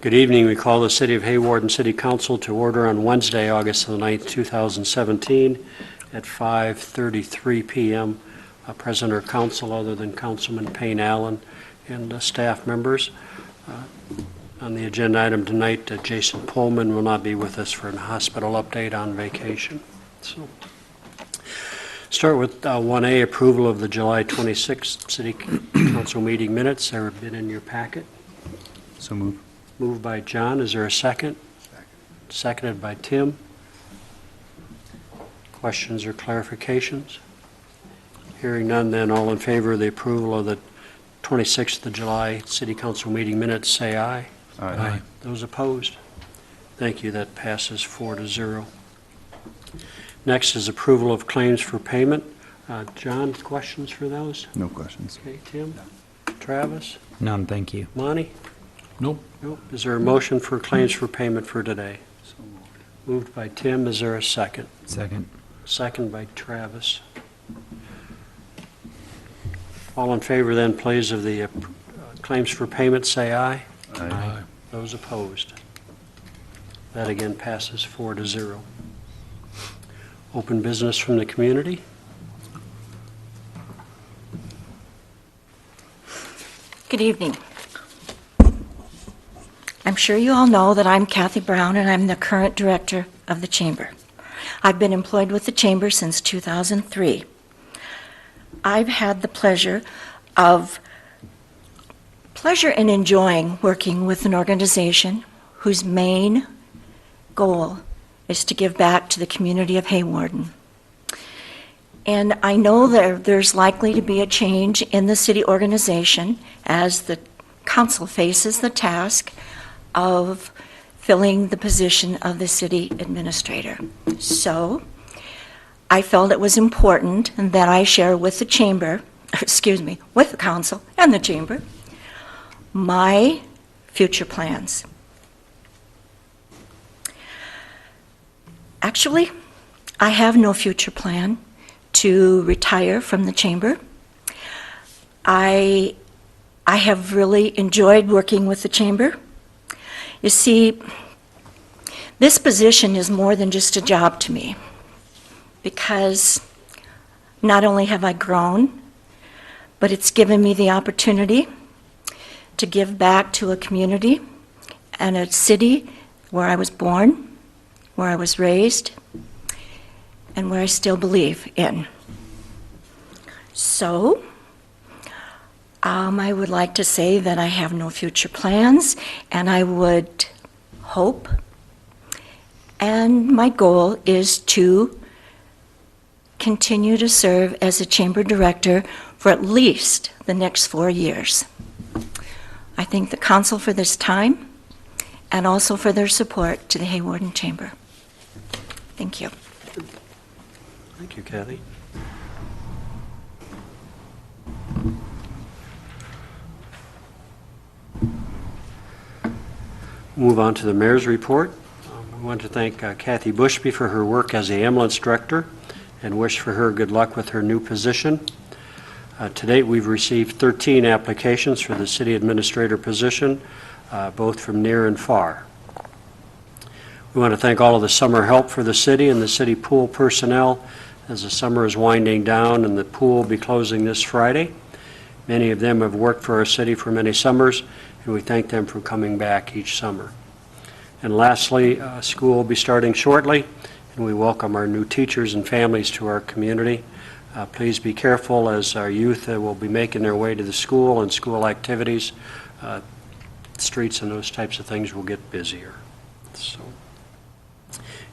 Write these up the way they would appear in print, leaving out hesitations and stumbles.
Good evening. We call the City of Hawarden City Council to order on Wednesday, August the 9th, 2017 at 5:33 p.m. Present or council other than Councilman Payne Allen and staff members. On the agenda item tonight, Jason Pullman will not be with us for a hospital update on vacation. So, start with 1A, approval of the July 26th City Council meeting minutes. They've been in your packet. So move. Moved by John. Is there a second? Seconded by Tim. Questions or clarifications? Hearing none, then all in favor of the approval of the 26th of July City Council meeting minutes, say aye. Aye. Those opposed? Thank you. That passes 4-0. Next is approval of claims for payment. John, questions for those? No questions. Okay, Tim? Travis? None, thank you. Monty? Nope. Nope. Is there a motion for claims for payment for today? So moved. Moved by Tim. Is there a second? Second. Second by Travis. All in favor then, please, of the claims for payment, say aye. Aye. Those opposed? That again passes 4-0. Open business from the community. Good evening. I'm sure you all know that I'm Kathy Brown and I'm the current director of the Chamber. I've been employed with the Chamber since 2003. I've had the pleasure in enjoying working with an organization whose main goal is to give back to the community of Hawarden. And I know there's likely to be a change in the city organization as the council faces the task of filling the position of the city administrator. So I felt it was important that I share with the chamber, with the council and the chamber, my future plans. Actually, I have no future plan to retire from the chamber. I have really enjoyed working with the chamber. You see, this position is more than just a job to me, because not only have I grown, but it's given me the opportunity to give back to a community and a city where I was born, where I was raised, and where I still believe in. So, I would like to say that I have no future plans, and I would hope, and my goal is to continue to serve as a chamber director for at least the next 4 years. I thank the council for this time and also for their support to the Hawarden Chamber. Thank you. Thank you, Kathy. Move on to the mayor's report. We want to thank Kathy Bushby for her work as the ambulance director and wish for her good luck with her new position. To date, we've received 13 applications for the city administrator position, both from near and far. We want to thank all of the summer help for the city and the city pool personnel as the summer is winding down and the pool will be closing this Friday. Many of them have worked for our city for many summers, and we thank them for coming back each summer. And lastly, school will be starting shortly, and we welcome our new teachers and families to our community. Please be careful as our youth will be making their way to the school and school activities. Streets and those types of things will get busier. So,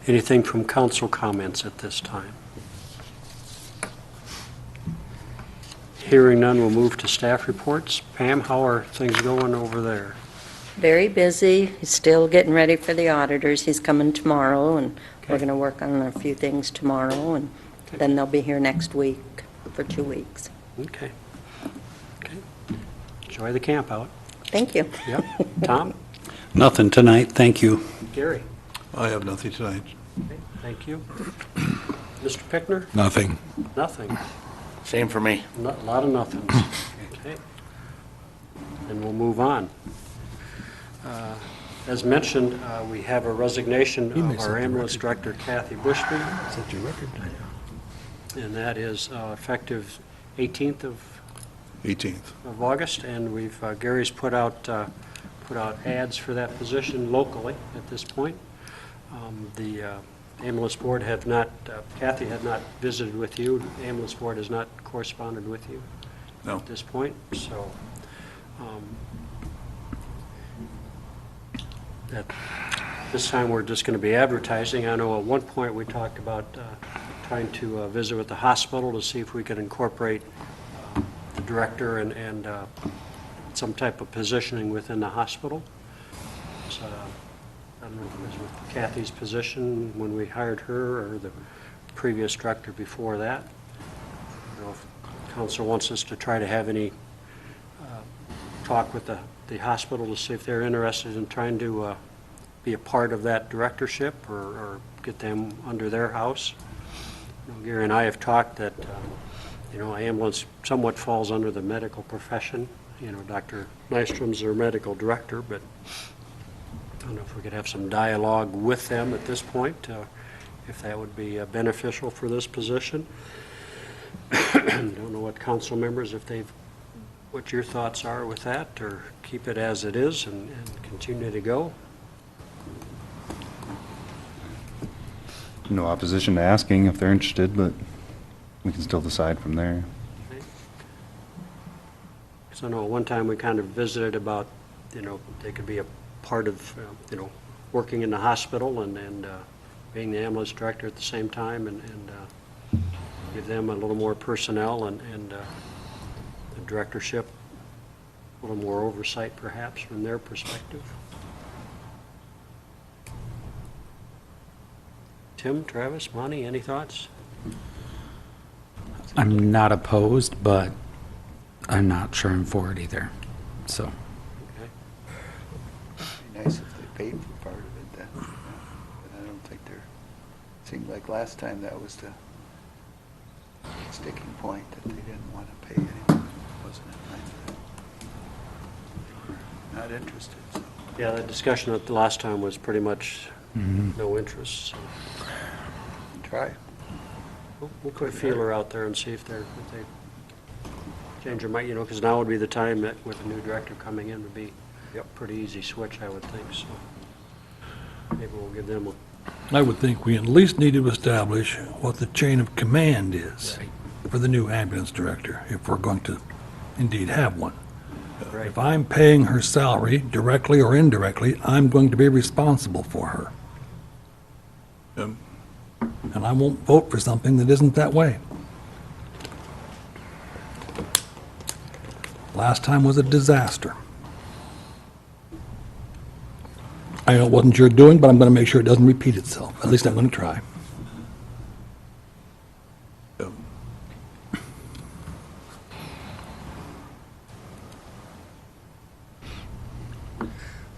anything from council comments at this time? Hearing none, we'll move to staff reports. Pam, how are things going over there? Very busy. He's still getting ready for the auditors. He's coming tomorrow, and we're going to work on a few things tomorrow, and then they'll be here next week for 2 weeks. Okay. Enjoy the camp out. Thank you. Yep. Tom? Nothing tonight, thank you. Gary? I have nothing tonight. Okay, thank you. Mr. Pickner? Nothing. Nothing. Same for me. A lot of nothings. Okay. And we'll move on. As mentioned, we have a resignation He may of set our the ambulance record. director, Kathy Bushby, Set your record. and that is effective 18th of 18th. August, and we've, Gary's put out ads for that position locally at this point. The ambulance board have not, Kathy had not visited with you, the ambulance board has not corresponded with you No. at this point, so at this time, we're just going to be advertising. I know at one point we talked about trying to visit with the hospital to see if we could incorporate the director and some type of positioning within the hospital. So, I don't know if it was with Kathy's position when we hired her or the previous director before that. I don't know if council wants us to try to have any talk with the hospital to see if they're interested in trying to be a part of that directorship or get them under their house. You know, Gary and I have talked that ambulance somewhat falls under the medical profession. You know, Dr. Nystrom's their medical director, but I don't know if we could have some dialogue with them at this point, if that would be beneficial for this position. Don't know what council members, what your thoughts are with that, or keep it as it is and continue to go. No opposition to asking if they're interested, but we can still decide from there. So I know one time we kind of visited about, they could be a part of, working in the hospital and being the ambulance director at the same time and give them a little more personnel and the directorship, a little more oversight perhaps from their perspective. Tim, Travis, Monty, any thoughts? I'm not opposed, but I'm not sure I'm for it either. So, Okay. It'd be nice if they paid for part of it then. But I don't think seemed like last time that was the sticking point, that they didn't want to pay anyone, wasn't it? Not interested, so. Yeah, the discussion at the last time was pretty much no interest. So Try. we'll put a feeler out there and see if they change their mind, because now would be the time that with a new director coming in would be a pretty easy switch, I would think, so maybe we'll give them I would think we at least need to establish what the chain of command is for the new ambulance director, if we're going to indeed have one. right. If I'm paying her salary, directly or indirectly, I'm going to be responsible for her. And I won't vote for something that isn't that way. Last time was a disaster. I know it wasn't your doing, but I'm going to make sure it doesn't repeat itself. At least I'm going to try. Well,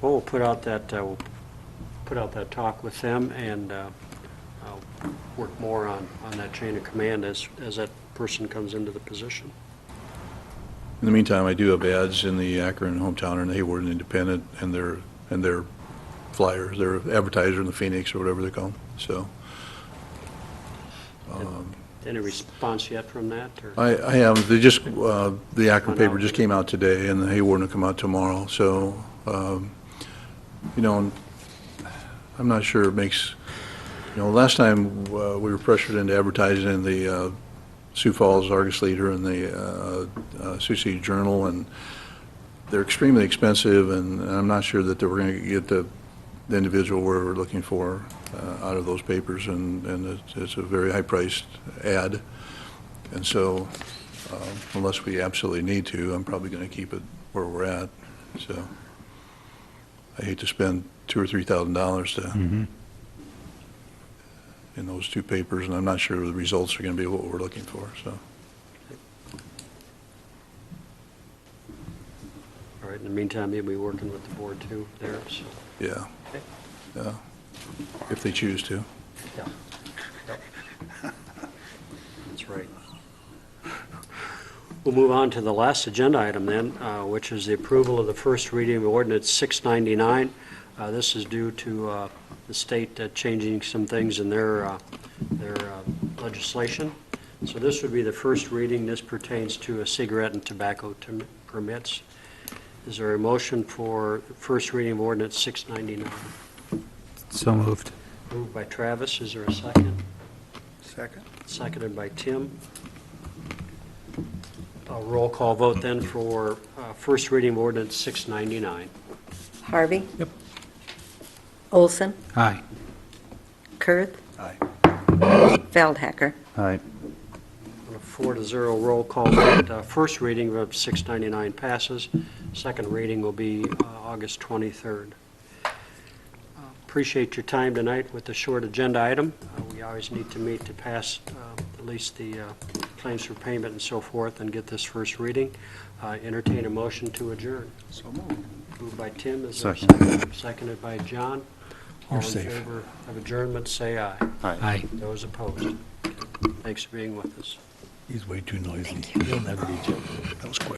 we'll put out that talk with them and I'll work more on that chain of command as that person comes into the position. In the meantime, I do have ads in the Akron Hometowner and the Hawarden Independent and their flyers, their advertiser in the Phoenix or whatever they call them. So Any response yet from that? Or? I have. They just the Akron paper just came out today, and the Hawarden will come out tomorrow. So I'm not sure it makes. Last time we were pressured into advertising in the Sioux Falls Argus Leader and the Sioux City Journal, and they're extremely expensive, and I'm not sure that we're going to get the individual we're looking for out of those papers, and it's a very high-priced ad, and so unless we absolutely need to, I'm probably going to keep it where we're at. So I hate to spend $2,000 or $3,000 to in those two papers, and I'm not sure the results are going to be what we're looking for. So. All right, in the meantime, you'll be working with the board too there, so. Yeah. Okay. Yeah. If they choose to. Yeah. Yep. That's right. We'll move on to the last agenda item then, which is the approval of the first reading of ordinance 699, This is due to the state changing some things in their legislation. So this would be the first reading. This pertains to cigarette and tobacco permits. Is there a motion for first reading of ordinance 699? So moved. Moved by Travis. Is there a second? Second. Seconded by Tim. A roll call vote then for first reading of ordinance 699. Harvey? Yep. Olson? Aye. Kurth? Aye. Feldhacker? Aye. On a 4-0 roll call vote, first reading of 699 passes. Second reading will be August 23rd. Appreciate your time tonight with the short agenda item. We always need to meet to pass at least the claims for payment and so forth and get this first reading. Entertain a motion to adjourn. So moved. Moved by Tim, is there a Second. second? Seconded by John. All in You're safe. favor of adjournment, say aye. Aye. Those opposed. Thanks for being with us. He's way too noisy. He'll never be joking. That was quick.